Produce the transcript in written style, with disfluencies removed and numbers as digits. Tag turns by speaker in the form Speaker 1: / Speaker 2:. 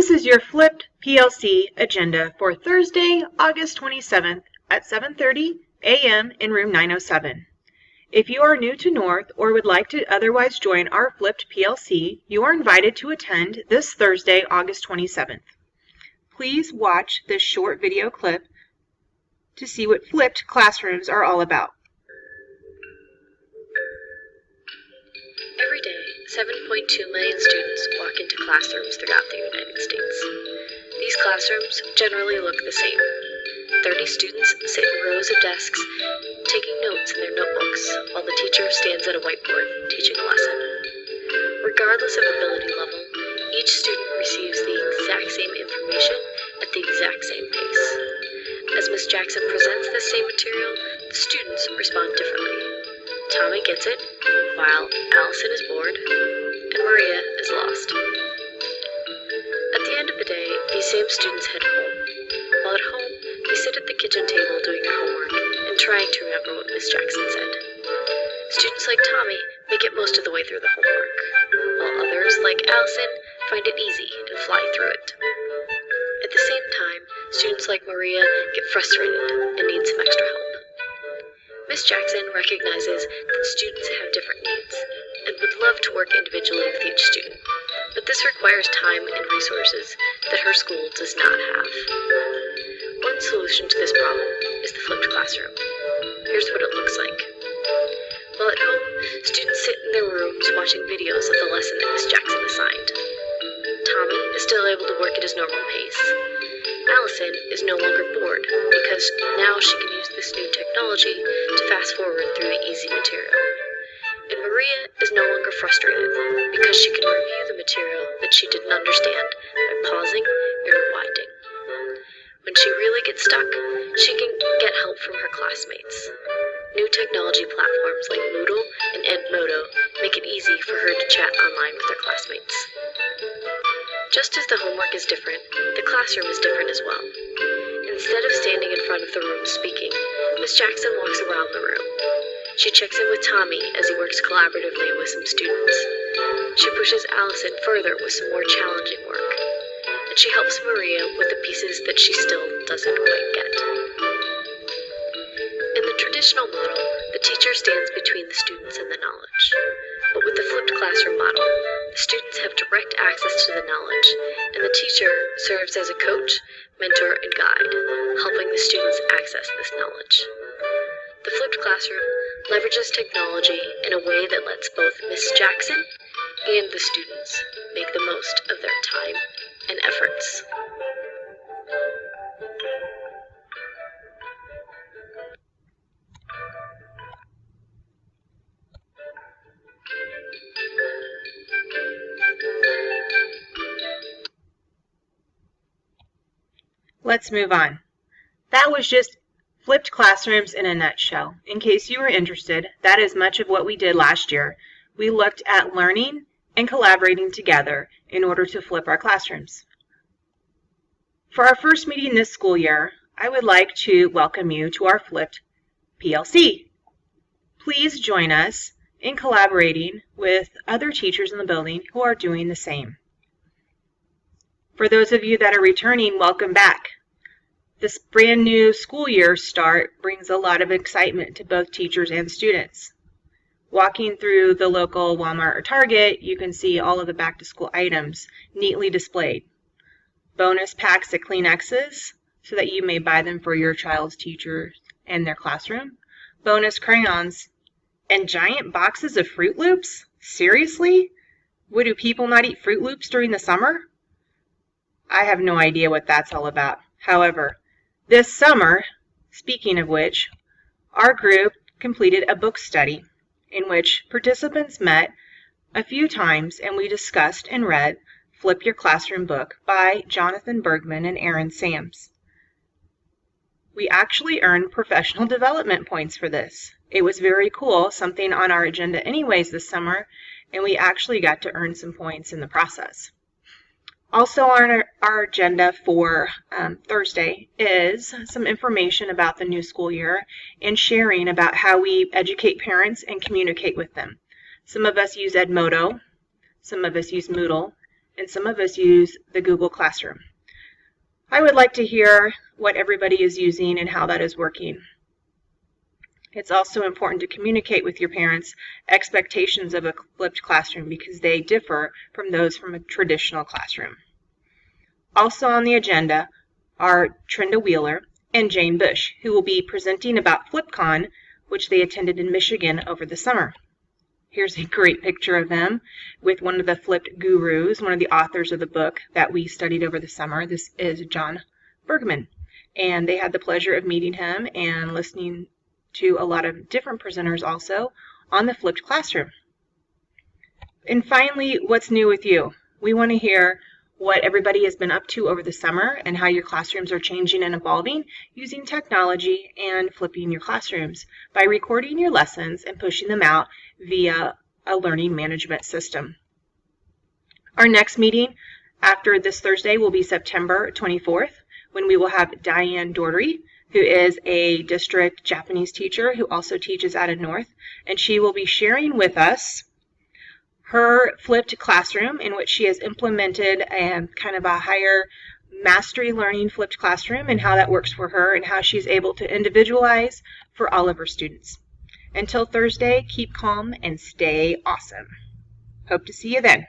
Speaker 1: This is your flipped PLC agenda for Thursday, August 27th at 7:30 a.m. in room 907. If you are new to North or would like to otherwise join our flipped PLC, you are invited to attend this Thursday, August 27th. Please watch this short video clip to see what flipped classrooms are all about.
Speaker 2: Every day, 7.2 million students walk into classrooms throughout the United States. These classrooms generally look the same. 30 students sit in rows of desks, taking notes in their notebooks, while the teacher stands at a whiteboard teaching a lesson. Regardless of ability level, each student receives the exact same information at the exact same pace. As Ms. Jackson presents this same material, the students respond differently. Tommy gets it, while Allison is bored, and Maria is lost. At the end of the day, these same students head home. While at home, they sit at the kitchen table doing their homework and trying to remember what Ms. Jackson said. Students like Tommy make it most of the way through the homework, while others, like Allison, find it easy and fly through it. At the same time, students like Maria get frustrated and need some extra help. Ms. Jackson recognizes that students have different needs and would love to work individually with each student, but this requires time and resources that her school does not have. One solution to this problem is the flipped classroom. Here's what it looks like. While at home, students sit in their rooms watching videos of the lesson that Ms. Jackson assigned. Tommy is still able to work at his normal pace. Allison is no longer bored because now she can use this new technology to fast forward through the easy material. And Maria is no longer frustrated because she can review the material that she didn't understand by pausing and rewinding. When she really gets stuck, she can get help from her classmates. New technology platforms like Moodle and Edmodo make it easy for her to chat online with her classmates. Just as the homework is different, the classroom is different as well. Instead of standing in front of the room speaking, Ms. Jackson walks around the room. She checks in with Tommy as he works collaboratively with some students. She pushes Allison further with some more challenging work. And she helps Maria with the pieces that she still doesn't quite get. In the traditional model, the teacher stands between the students and the knowledge. But with the flipped classroom model, the students have direct access to the knowledge, and the teacher serves as a coach, mentor, and guide, helping the students access this knowledge. The flipped classroom leverages technology in a way that lets both Ms. Jackson and the students make the most of their time and efforts.
Speaker 1: Let's move on. That was just flipped classrooms in a nutshell. In case you were interested, that is much of what we did last year. We looked at learning and collaborating together in order to flip our classrooms. For our first meeting this school year, I would like to welcome you to our flipped PLC. Please join us in collaborating with other teachers in the building who are doing the same. For those of you that are returning, welcome back. This brand new school year start brings a lot of excitement to both teachers and students. Walking through the local Walmart or Target, you can see all of the back-to-school items neatly displayed. Bonus packs of Kleenexes so that you may buy them for your child's teacher and their classroom. Bonus crayons and giant boxes of Fruit Loops? Seriously? What, do people not eat Fruit Loops during the summer? I have no idea what that's all about. However, this summer, speaking of which, our group completed a book study in which participants met a few times and we discussed and read Flip Your Classroom book by Jonathan Bergman and Aaron Sams. We actually earned professional development points for this. It was very cool, something on our agenda anyways this summer, and we actually got to earn some points in the process. Also on our agenda for Thursday is some information about the new school year and sharing about how we educate parents and communicate with them. Some of us use Edmodo, some of us use Moodle, and some of us use the Google Classroom. I would like to hear what everybody is using and how that is working. It's also important to communicate with your parents expectations of a flipped classroom because they differ from those from a traditional classroom. Also on the agenda are Trenda Wheeler and Jane Bush, who will be presenting about FlipCon, which they attended in Michigan over the summer. Here's a great picture of them with one of the flipped gurus, one of the authors of the book that we studied over the summer. This is John Bergman, and they had the pleasure of meeting him and listening to a lot of different presenters also on the flipped classroom. And finally, what's new with you? We want to hear what everybody has been up to over the summer and how your classrooms are changing and evolving using technology and flipping your classrooms by recording your lessons and pushing them out via a learning management system. Our next meeting after this Thursday will be September 24th, when we will have Diane Daugherty, who is a district Japanese teacher who also teaches out of North, and she will be sharing with us her flipped classroom in which she has implemented kind of a higher mastery learning flipped classroom and how that works for her and how she's able to individualize for all of her students. Until Thursday, keep calm and stay awesome. Hope to see you then.